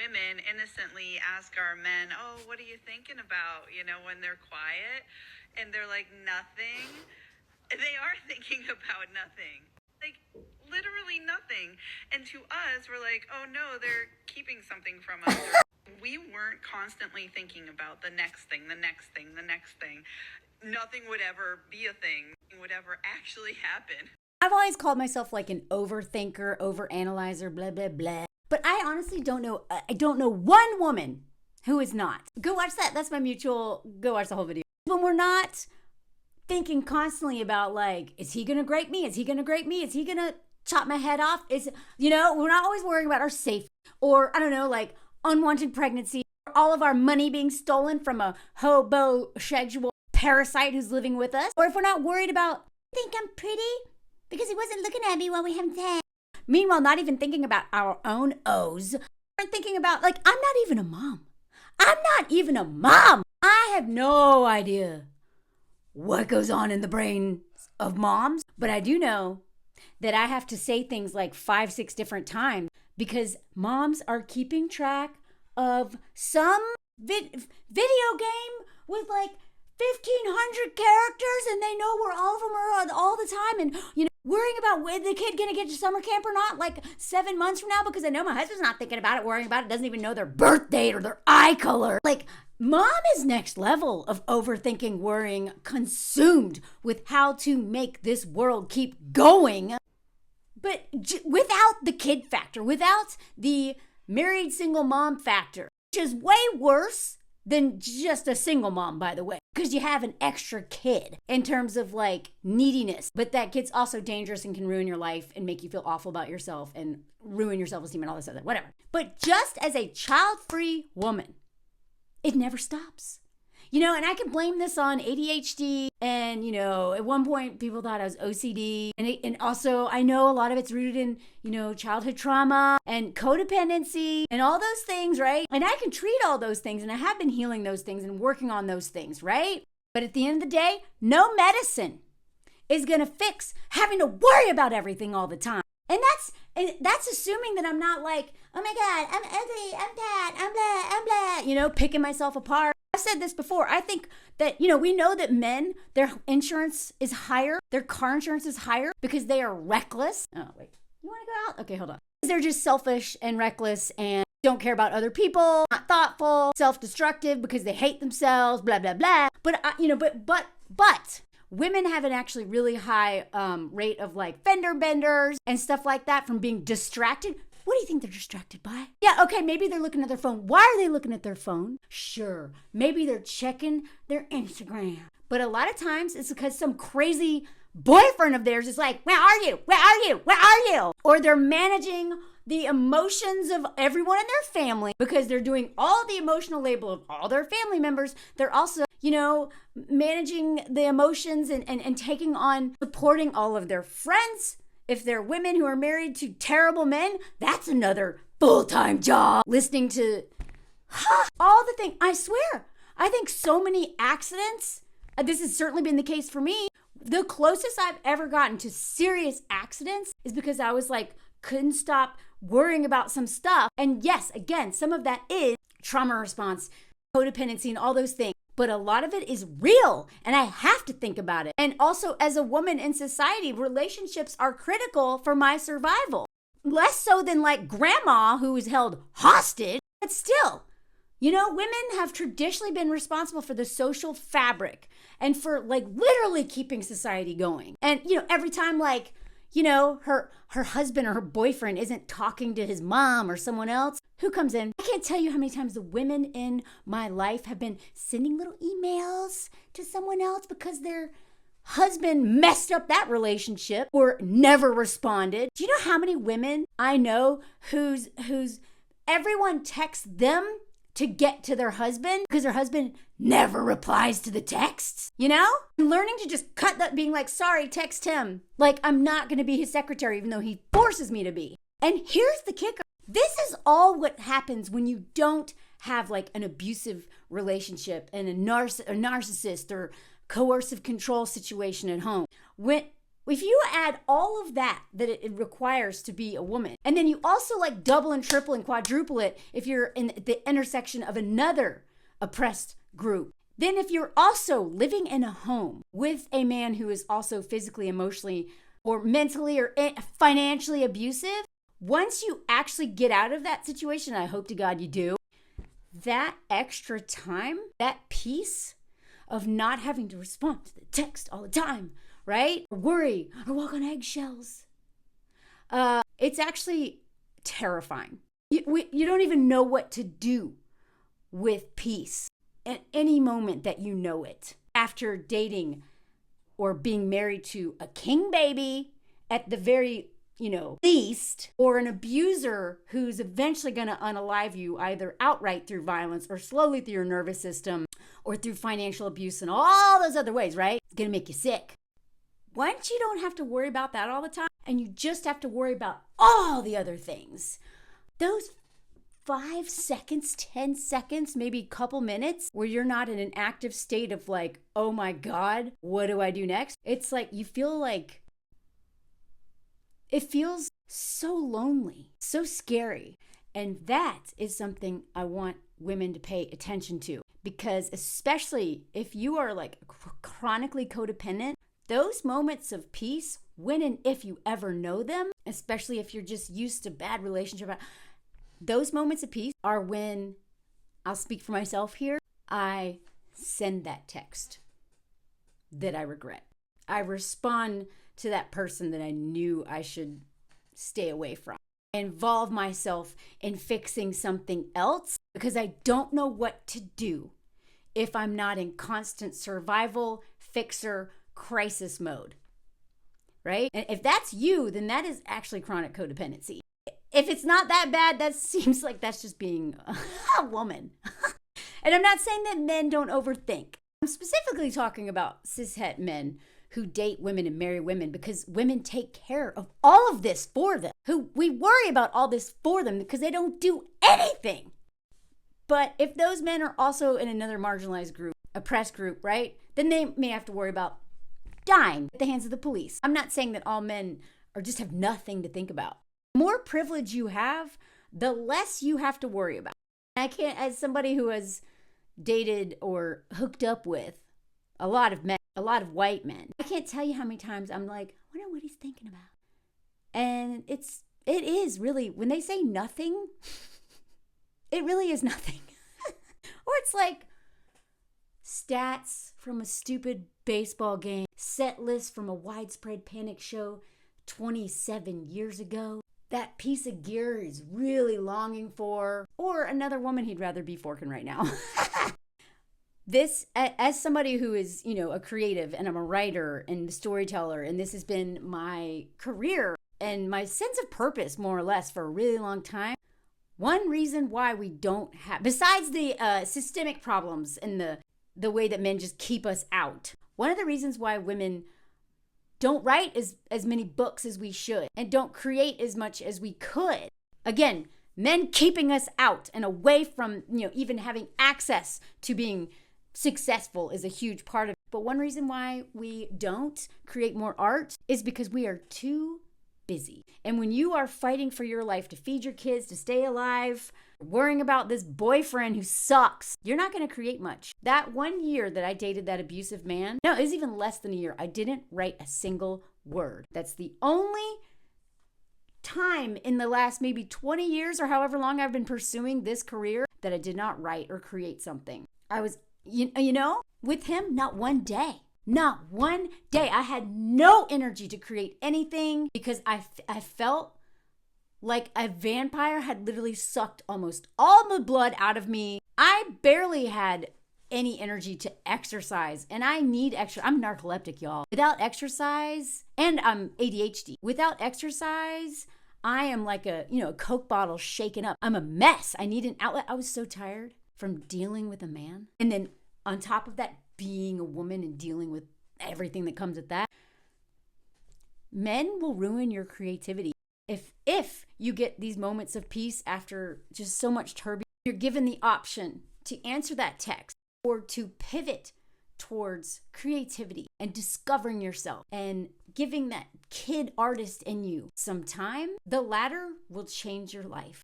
women innocently ask our men, oh, what are you thinking about, when they're quiet? And they're like, nothing. They are thinking about nothing. Like, literally nothing. And to us, we're like, oh no, they're keeping something from us. We weren't constantly thinking about the next thing, the next thing, the next thing. Nothing would ever be a thing, would ever actually happen. I've always called myself like an overthinker, overanalyzer, blah, blah, blah. But I honestly don't know. I don't know one woman who is not. Go watch that. That's my mutual. Go watch the whole video. When we're not thinking constantly about like, is he going to grape me? Is he going to grape me? Is he going to chop my head off? We're not always worrying about our safety or, I don't know, like unwanted pregnancy, all of our money being stolen from a homosexual parasite who's living with us. Or if we're not worried about, think I'm pretty because he wasn't looking at me while we have sex. Meanwhile, not even thinking about our own O's. We're thinking about like, I'm not even a mom. I'm not even a mom. I have no idea what goes on in the brains of moms, but I do know that I have to say things like 5, 6 different times because moms are keeping track of some video game with like 1,500 characters and they know where all of them are all the time and, worrying about when the kid gonna get to summer camp or not like 7 months from now because I know my husband's not thinking about it, worrying about it, doesn't even know their birth date or their eye color. Like, mom is next level of overthinking, worrying, consumed with how to make this world keep going. But without the kid factor, without the married single mom factor, which is way worse than just a single mom, by the way, because you have an extra kid in terms of like neediness. But that kid's also dangerous and can ruin your life and make you feel awful about yourself and ruin your self-esteem and all this other, whatever. But just as a child-free woman, it never stops. And I can blame this on ADHD. And, at one point people thought I was OCD. And also I know a lot of it's rooted in, childhood trauma and codependency and all those things, right? And I can treat all those things. And I have been healing those things and working on those things, right? But at the end of the day, no medicine is going to fix having to worry about everything all the time. And that's assuming that I'm not like, oh my God, I'm ugly, I'm bad, I'm blah, picking myself apart. I've said this before. I think that, we know that men, their insurance is higher. Their car insurance is higher because they are reckless. Oh, wait. You want to go out? Okay, hold on. They're just selfish and reckless and don't care about other people, not thoughtful, self-destructive because they hate themselves, blah, blah, blah. But, but women have an actually really high rate of like fender benders and stuff like that from being distracted. What do you think they're distracted by? Yeah, okay, maybe they're looking at their phone. Why are they looking at their phone? Sure, maybe they're checking their Instagram. But a lot of times it's because some crazy boyfriend of theirs is like, where are you? Where are you? Where are you? Or they're managing the emotions of everyone in their family because they're doing all the emotional labor of all their family members. They're also, managing the emotions and taking on supporting all of their friends. If they're women who are married to terrible men, that's another full-time job. Listening to all the things. I swear, I think so many accidents, this has certainly been the case for me. The closest I've ever gotten to serious accidents is because I was like, couldn't stop worrying about some stuff. And yes, again, some of that is trauma response, codependency, and all those things. But a lot of it is real, and I have to think about it. And also, as a woman in society, relationships are critical for my survival. Less so than like grandma who is held hostage, but still, women have traditionally been responsible for the social fabric and for like literally keeping society going. And, every time like, her husband or her boyfriend isn't talking to his mom or someone else, who comes in? I can't tell you how many times the women in my life have been sending little emails to someone else because their husband messed up that relationship or never responded. Do you know how many women I know whose everyone texts them to get to their husband because their husband never replies to the texts, Learning to just cut that, being like, sorry, text him. Like, I'm not going to be his secretary, even though he forces me to be. And here's the kicker. This is all what happens when you don't have like an abusive relationship and a narcissist or coercive control situation at home. When If you add all of that it requires to be a woman, and then you also like double and triple and quadruple it if you're in the intersection of another oppressed group, then if you're also living in a home with a man who is also physically, emotionally, or mentally or financially abusive, once you actually get out of that situation, I hope to God you do, that extra time, that peace of not having to respond to the text all the time, right? Or worry or walk on eggshells. It's actually terrifying. You don't even know what to do with peace at any moment that you know it. After dating or being married to a king baby at the very, least, or an abuser who's eventually going to unalive you either outright through violence or slowly through your nervous system or through financial abuse and all those other ways, right? It's going to make you sick. Once you don't have to worry about that all the time and you just have to worry about all the other things, those 5 seconds, 10 seconds, maybe a couple minutes where you're not in an active state of like, oh my God, what do I do next? It's like you feel like it feels so lonely, so scary. And that is something I want women to pay attention to, because especially if you are like chronically codependent, those moments of peace, when and if you ever know them, especially if you're just used to bad relationship, those moments of peace are when, I'll speak for myself here, I send that text that I regret. I respond to that person that I knew I should stay away from. I involve myself in fixing something else because I don't know what to do if I'm not in constant survival, fixer, crisis mode, right? And if that's you, then that is actually chronic codependency. If it's not that bad, that seems like that's just being a woman. And I'm not saying that men don't overthink. I'm specifically talking about cishet men who date women and marry women because women take care of all of this for them. We worry about all this for them because they don't do anything. But if those men are also in another marginalized group, oppressed group, right? Then they may have to worry about dying at the hands of the police. I'm not saying that all men just have nothing to think about. The more privilege you have, the less you have to worry about. I can't, as somebody who has dated or hooked up with a lot of men, a lot of white men, I can't tell you how many times I'm like, I wonder what he's thinking about. And it is really, when they say nothing, it really is nothing. Or it's like stats from a stupid baseball game, set list from a widespread panic show 27 years ago. That piece of gear he's really longing for, or another woman he'd rather be forking right now. This, as somebody who is, a creative, and I'm a writer and a storyteller, and this has been my career and my sense of purpose, more or less, for a really long time. One reason why we don't have, besides the systemic problems and the way that men just keep us out, one of the reasons why women don't write as many books as we should and don't create as much as we could. Again, men keeping us out and away from, even having access to being successful is a huge part of it. But one reason why we don't create more art is because we are too busy. And when you are fighting for your life to feed your kids, to stay alive, worrying about this boyfriend who sucks, you're not going to create much. That 1 year that I dated that abusive man, no, it was even less than a year. I didn't write a single word. That's the only time in the last maybe 20 years or however long I've been pursuing this career that I did not write or create something. I was, with him, not one day. Not one day. I had no energy to create anything because I felt like a vampire had literally sucked almost all the blood out of me. I barely had any energy to exercise, and I need extra. I'm narcoleptic, y'all. Without exercise, and I'm ADHD. Without exercise, I am like a Coke bottle shaken up. I'm a mess. I need an outlet. I was so tired from dealing with a man. And then on top of that, being a woman and dealing with everything that comes with that. Men will ruin your creativity. If you get these moments of peace after just so much turbulence, you're given the option to answer that text or to pivot towards creativity and discovering yourself and giving that kid artist in you some time, the latter will change your life.